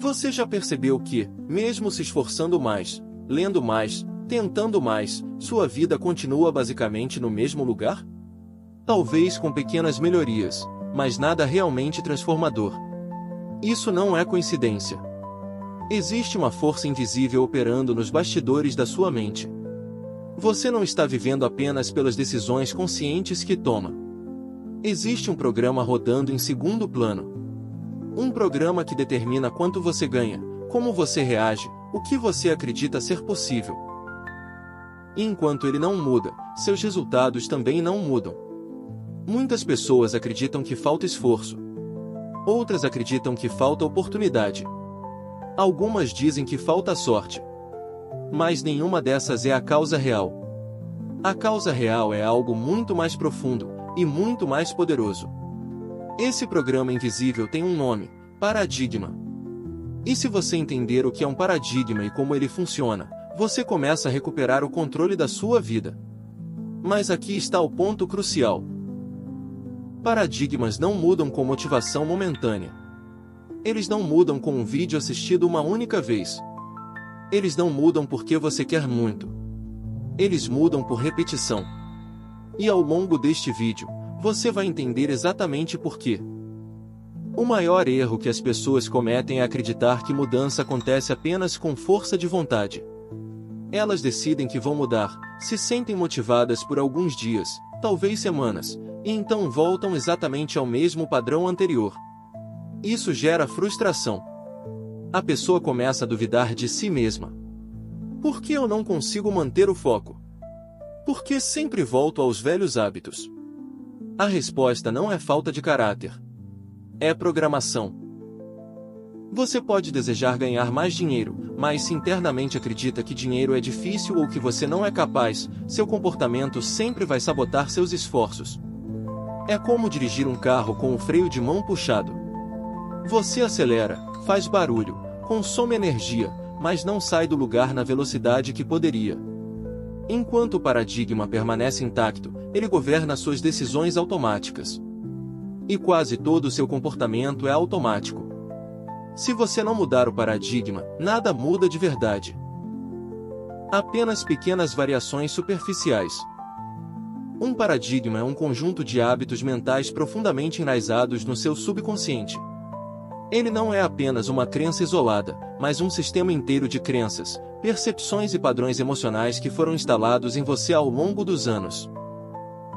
Você já percebeu que, mesmo se esforçando mais, lendo mais, tentando mais, sua vida continua basicamente no mesmo lugar? Talvez com pequenas melhorias, mas nada realmente transformador. Isso não é coincidência. Existe uma força invisível operando nos bastidores da sua mente. Você não está vivendo apenas pelas decisões conscientes que toma. Existe um programa rodando em segundo plano. Um programa que determina quanto você ganha, como você reage, o que você acredita ser possível. E enquanto ele não muda, seus resultados também não mudam. Muitas pessoas acreditam que falta esforço. Outras acreditam que falta oportunidade. Algumas dizem que falta sorte. Mas nenhuma dessas é a causa real. A causa real é algo muito mais profundo e muito mais poderoso. Esse programa invisível tem um nome: paradigma. E se você entender o que é um paradigma e como ele funciona, você começa a recuperar o controle da sua vida. Mas aqui está o ponto crucial. Paradigmas não mudam com motivação momentânea. Eles não mudam com um vídeo assistido uma única vez. Eles não mudam porque você quer muito. Eles mudam por repetição. E ao longo deste vídeo, você vai entender exatamente por quê. O maior erro que as pessoas cometem é acreditar que mudança acontece apenas com força de vontade. Elas decidem que vão mudar, se sentem motivadas por alguns dias, talvez semanas, e então voltam exatamente ao mesmo padrão anterior. Isso gera frustração. A pessoa começa a duvidar de si mesma. Por que eu não consigo manter o foco? Por que sempre volto aos velhos hábitos? A resposta não é falta de caráter. É programação. Você pode desejar ganhar mais dinheiro, mas se internamente acredita que dinheiro é difícil ou que você não é capaz, seu comportamento sempre vai sabotar seus esforços. É como dirigir um carro com o freio de mão puxado. Você acelera, faz barulho, consome energia, mas não sai do lugar na velocidade que poderia. Enquanto o paradigma permanece intacto, ele governa suas decisões automáticas. E quase todo o seu comportamento é automático. Se você não mudar o paradigma, nada muda de verdade. Apenas pequenas variações superficiais. Um paradigma é um conjunto de hábitos mentais profundamente enraizados no seu subconsciente. Ele não é apenas uma crença isolada, mas um sistema inteiro de crenças, percepções e padrões emocionais que foram instalados em você ao longo dos anos.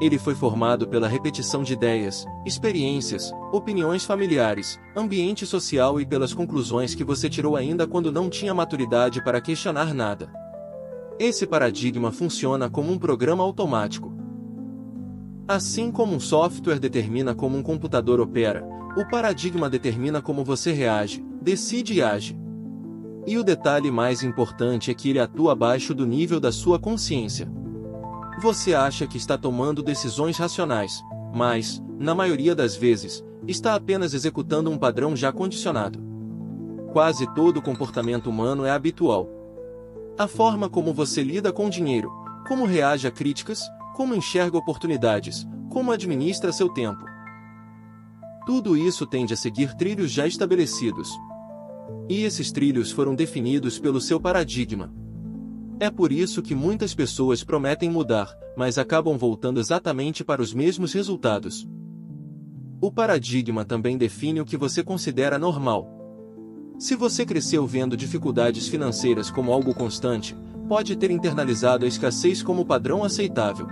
Ele foi formado pela repetição de ideias, experiências, opiniões familiares, ambiente social e pelas conclusões que você tirou ainda quando não tinha maturidade para questionar nada. Esse paradigma funciona como um programa automático. Assim como um software determina como um computador opera, o paradigma determina como você reage, decide e age. E o detalhe mais importante é que ele atua abaixo do nível da sua consciência. Você acha que está tomando decisões racionais, mas, na maioria das vezes, está apenas executando um padrão já condicionado. Quase todo comportamento humano é habitual. A forma como você lida com o dinheiro, como reage a críticas, como enxerga oportunidades, como administra seu tempo. Tudo isso tende a seguir trilhos já estabelecidos. E esses trilhos foram definidos pelo seu paradigma. É por isso que muitas pessoas prometem mudar, mas acabam voltando exatamente para os mesmos resultados. O paradigma também define o que você considera normal. Se você cresceu vendo dificuldades financeiras como algo constante, pode ter internalizado a escassez como padrão aceitável.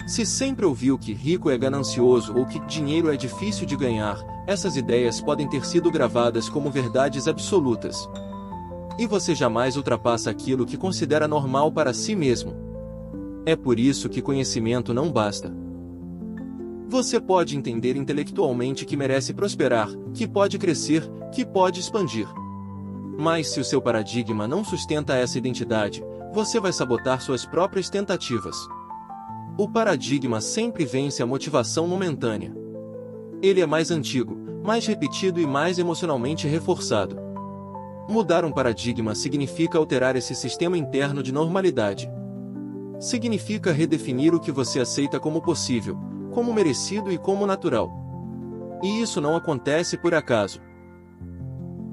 Se sempre ouviu que rico é ganancioso ou que dinheiro é difícil de ganhar, essas ideias podem ter sido gravadas como verdades absolutas. E você jamais ultrapassa aquilo que considera normal para si mesmo. É por isso que conhecimento não basta. Você pode entender intelectualmente que merece prosperar, que pode crescer, que pode expandir. Mas se o seu paradigma não sustenta essa identidade, você vai sabotar suas próprias tentativas. O paradigma sempre vence a motivação momentânea. Ele é mais antigo, mais repetido e mais emocionalmente reforçado. Mudar um paradigma significa alterar esse sistema interno de normalidade. Significa redefinir o que você aceita como possível, como merecido e como natural. E isso não acontece por acaso.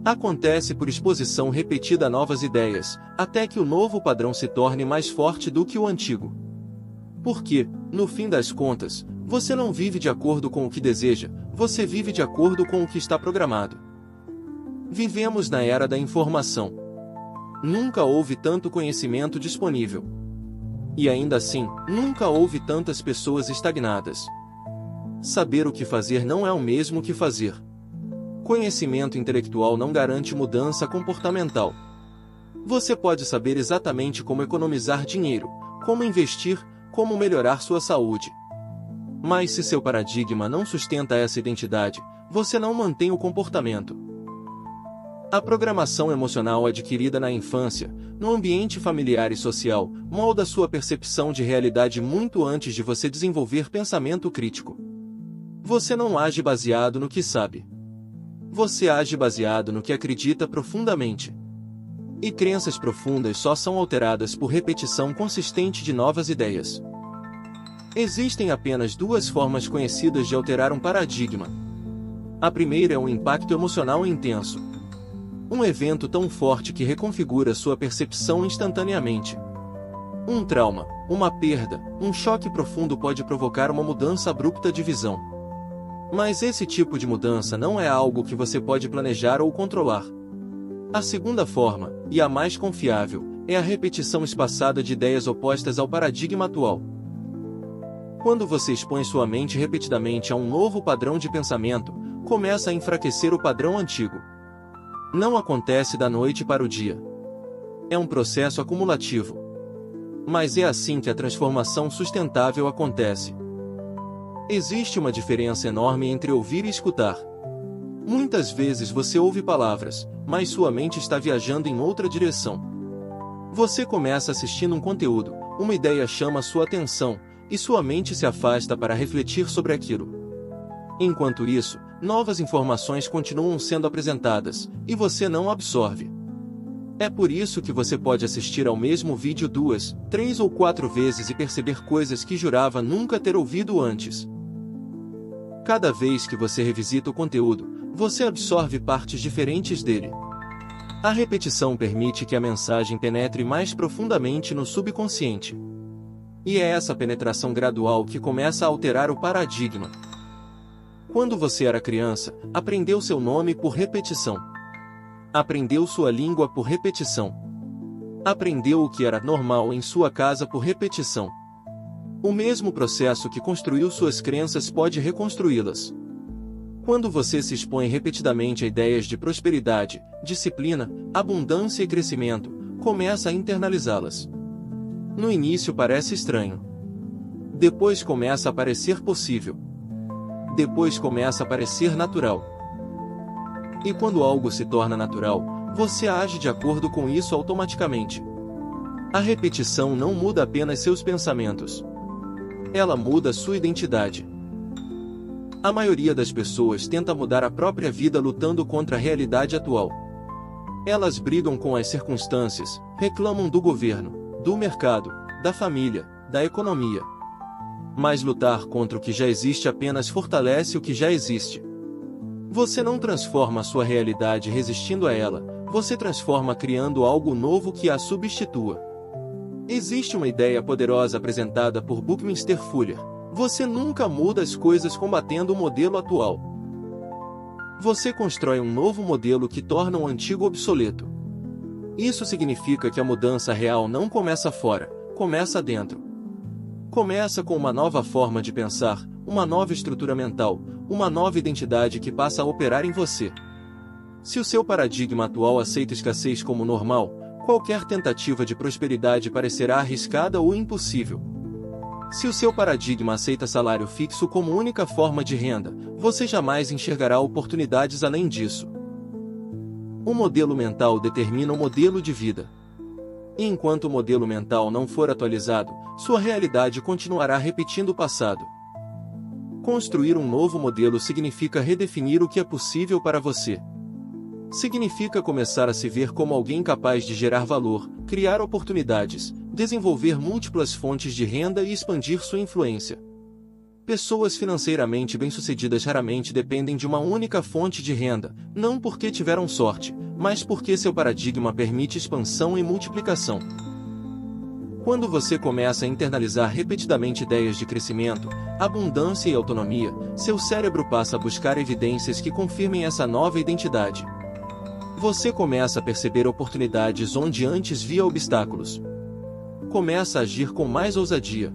Acontece por exposição repetida a novas ideias, até que o novo padrão se torne mais forte do que o antigo. Porque, no fim das contas, você não vive de acordo com o que deseja, você vive de acordo com o que está programado. Vivemos na era da informação. Nunca houve tanto conhecimento disponível. E ainda assim, nunca houve tantas pessoas estagnadas. Saber o que fazer não é o mesmo que fazer. Conhecimento intelectual não garante mudança comportamental. Você pode saber exatamente como economizar dinheiro, como investir, como melhorar sua saúde. Mas se seu paradigma não sustenta essa identidade, você não mantém o comportamento. A programação emocional adquirida na infância, no ambiente familiar e social, molda sua percepção de realidade muito antes de você desenvolver pensamento crítico. Você não age baseado no que sabe. Você age baseado no que acredita profundamente. E crenças profundas só são alteradas por repetição consistente de novas ideias. Existem apenas duas formas conhecidas de alterar um paradigma. A primeira é um impacto emocional intenso. Um evento tão forte que reconfigura sua percepção instantaneamente. Um trauma, uma perda, um choque profundo pode provocar uma mudança abrupta de visão. Mas esse tipo de mudança não é algo que você pode planejar ou controlar. A segunda forma, e a mais confiável, é a repetição espaçada de ideias opostas ao paradigma atual. Quando você expõe sua mente repetidamente a um novo padrão de pensamento, começa a enfraquecer o padrão antigo. Não acontece da noite para o dia. É um processo acumulativo. Mas é assim que a transformação sustentável acontece. Existe uma diferença enorme entre ouvir e escutar. Muitas vezes você ouve palavras, mas sua mente está viajando em outra direção. Você começa assistindo um conteúdo, uma ideia chama sua atenção, e sua mente se afasta para refletir sobre aquilo. Enquanto isso, novas informações continuam sendo apresentadas, e você não absorve. É por isso que você pode assistir ao mesmo vídeo 2, 3 ou 4 vezes e perceber coisas que jurava nunca ter ouvido antes. Cada vez que você revisita o conteúdo, você absorve partes diferentes dele. A repetição permite que a mensagem penetre mais profundamente no subconsciente. E é essa penetração gradual que começa a alterar o paradigma. Quando você era criança, aprendeu seu nome por repetição. Aprendeu sua língua por repetição. Aprendeu o que era normal em sua casa por repetição. O mesmo processo que construiu suas crenças pode reconstruí-las. Quando você se expõe repetidamente a ideias de prosperidade, disciplina, abundância e crescimento, começa a internalizá-las. No início parece estranho. Depois começa a parecer possível. Depois começa a parecer natural. E quando algo se torna natural, você age de acordo com isso automaticamente. A repetição não muda apenas seus pensamentos. Ela muda sua identidade. A maioria das pessoas tenta mudar a própria vida lutando contra a realidade atual. Elas brigam com as circunstâncias, reclamam do governo, do mercado, da família, da economia. Mas lutar contra o que já existe apenas fortalece o que já existe. Você não transforma a sua realidade resistindo a ela, você transforma criando algo novo que a substitua. Existe uma ideia poderosa apresentada por Buckminster Fuller. Você nunca muda as coisas combatendo o modelo atual. Você constrói um novo modelo que torna o antigo obsoleto. Isso significa que a mudança real não começa fora, começa dentro. Começa com uma nova forma de pensar, uma nova estrutura mental, uma nova identidade que passa a operar em você. Se o seu paradigma atual aceita escassez como normal, qualquer tentativa de prosperidade parecerá arriscada ou impossível. Se o seu paradigma aceita salário fixo como única forma de renda, você jamais enxergará oportunidades além disso. O modelo mental determina o modelo de vida. E enquanto o modelo mental não for atualizado, sua realidade continuará repetindo o passado. Construir um novo modelo significa redefinir o que é possível para você. Significa começar a se ver como alguém capaz de gerar valor, criar oportunidades, desenvolver múltiplas fontes de renda e expandir sua influência. Pessoas financeiramente bem-sucedidas raramente dependem de uma única fonte de renda, não porque tiveram sorte, mas porque seu paradigma permite expansão e multiplicação. Quando você começa a internalizar repetidamente ideias de crescimento, abundância e autonomia, seu cérebro passa a buscar evidências que confirmem essa nova identidade. Você começa a perceber oportunidades onde antes via obstáculos. Começa a agir com mais ousadia.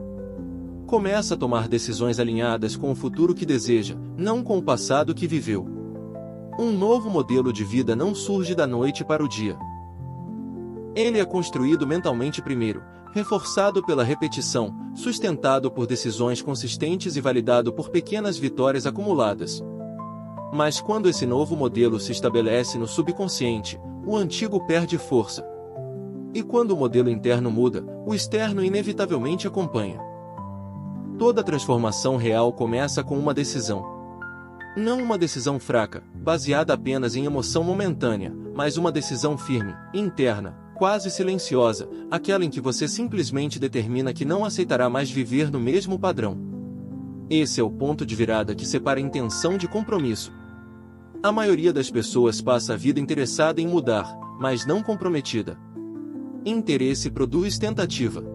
Começa a tomar decisões alinhadas com o futuro que deseja, não com o passado que viveu. Um novo modelo de vida não surge da noite para o dia. Ele é construído mentalmente primeiro, reforçado pela repetição, sustentado por decisões consistentes e validado por pequenas vitórias acumuladas. Mas quando esse novo modelo se estabelece no subconsciente, o antigo perde força. E quando o modelo interno muda, o externo inevitavelmente acompanha. Toda transformação real começa com uma decisão. Não uma decisão fraca, baseada apenas em emoção momentânea, mas uma decisão firme, interna, quase silenciosa, aquela em que você simplesmente determina que não aceitará mais viver no mesmo padrão. Esse é o ponto de virada que separa intenção de compromisso. A maioria das pessoas passa a vida interessada em mudar, mas não comprometida. Interesse produz tentativa.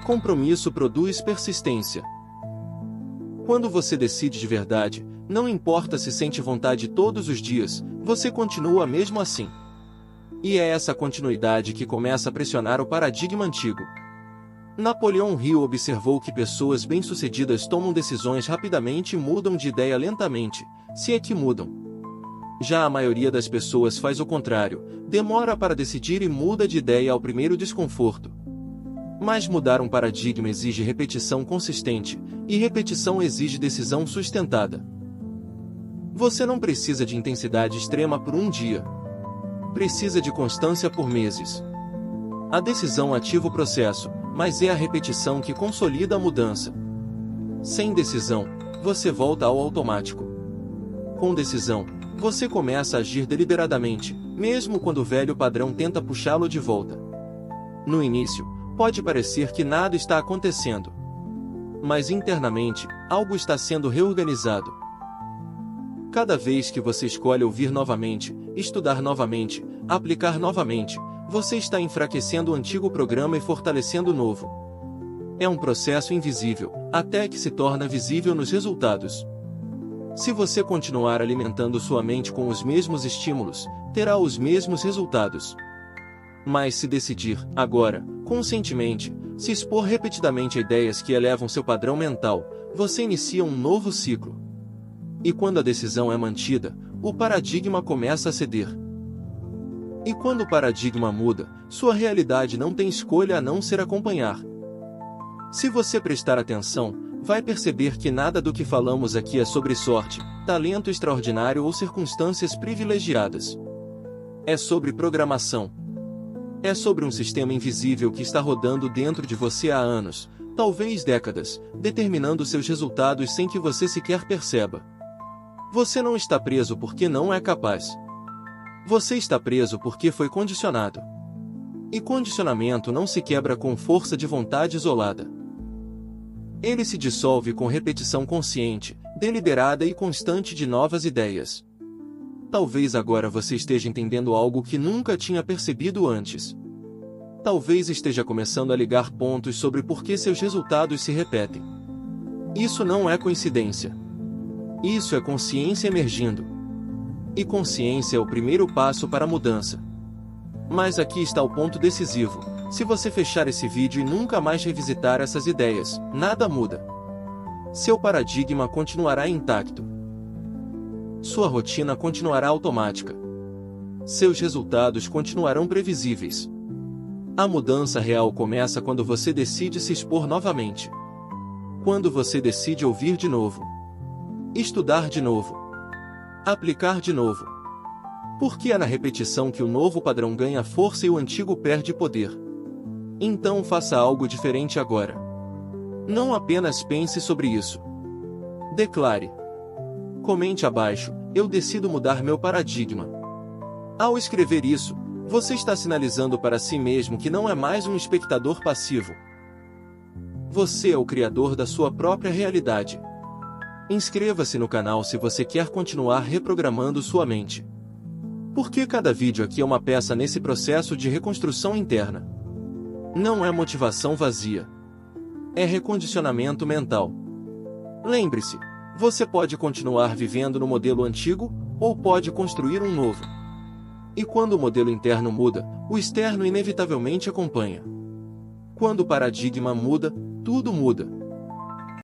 Compromisso produz persistência. Quando você decide de verdade, não importa se sente vontade todos os dias, você continua mesmo assim. E é essa continuidade que começa a pressionar o paradigma antigo. Napoleão Hill observou que pessoas bem-sucedidas tomam decisões rapidamente e mudam de ideia lentamente, se é que mudam. Já a maioria das pessoas faz o contrário, demora para decidir e muda de ideia ao primeiro desconforto. Mas mudar um paradigma exige repetição consistente, e repetição exige decisão sustentada. Você não precisa de intensidade extrema por um dia. Precisa de constância por meses. A decisão ativa o processo, mas é a repetição que consolida a mudança. Sem decisão, você volta ao automático. Com decisão, você começa a agir deliberadamente, mesmo quando o velho padrão tenta puxá-lo de volta. No início, pode parecer que nada está acontecendo. Mas internamente, algo está sendo reorganizado. Cada vez que você escolhe ouvir novamente, estudar novamente, aplicar novamente, você está enfraquecendo o antigo programa e fortalecendo o novo. É um processo invisível, até que se torna visível nos resultados. Se você continuar alimentando sua mente com os mesmos estímulos, terá os mesmos resultados. Mas se decidir, agora, conscientemente, se expor repetidamente a ideias que elevam seu padrão mental, você inicia um novo ciclo. E quando a decisão é mantida, o paradigma começa a ceder. E quando o paradigma muda, sua realidade não tem escolha a não ser acompanhar. Se você prestar atenção, vai perceber que nada do que falamos aqui é sobre sorte, talento extraordinário ou circunstâncias privilegiadas. É sobre programação. É sobre um sistema invisível que está rodando dentro de você há anos, talvez décadas, determinando seus resultados sem que você sequer perceba. Você não está preso porque não é capaz. Você está preso porque foi condicionado. E condicionamento não se quebra com força de vontade isolada. Ele se dissolve com repetição consciente, deliberada e constante de novas ideias. Talvez agora você esteja entendendo algo que nunca tinha percebido antes. Talvez esteja começando a ligar pontos sobre por que seus resultados se repetem. Isso não é coincidência. Isso é consciência emergindo. E consciência é o primeiro passo para a mudança. Mas aqui está o ponto decisivo. Se você fechar esse vídeo e nunca mais revisitar essas ideias, nada muda. Seu paradigma continuará intacto. Sua rotina continuará automática. Seus resultados continuarão previsíveis. A mudança real começa quando você decide se expor novamente. Quando você decide ouvir de novo. Estudar de novo. Aplicar de novo. Porque é na repetição que o novo padrão ganha força e o antigo perde poder. Então faça algo diferente agora. Não apenas pense sobre isso. Declare. Comente abaixo, eu decido mudar meu paradigma. Ao escrever isso, você está sinalizando para si mesmo que não é mais um espectador passivo. Você é o criador da sua própria realidade. Inscreva-se no canal se você quer continuar reprogramando sua mente. Porque cada vídeo aqui é uma peça nesse processo de reconstrução interna. Não é motivação vazia. É recondicionamento mental. Lembre-se, você pode continuar vivendo no modelo antigo, ou pode construir um novo. E quando o modelo interno muda, o externo inevitavelmente acompanha. Quando o paradigma muda, tudo muda.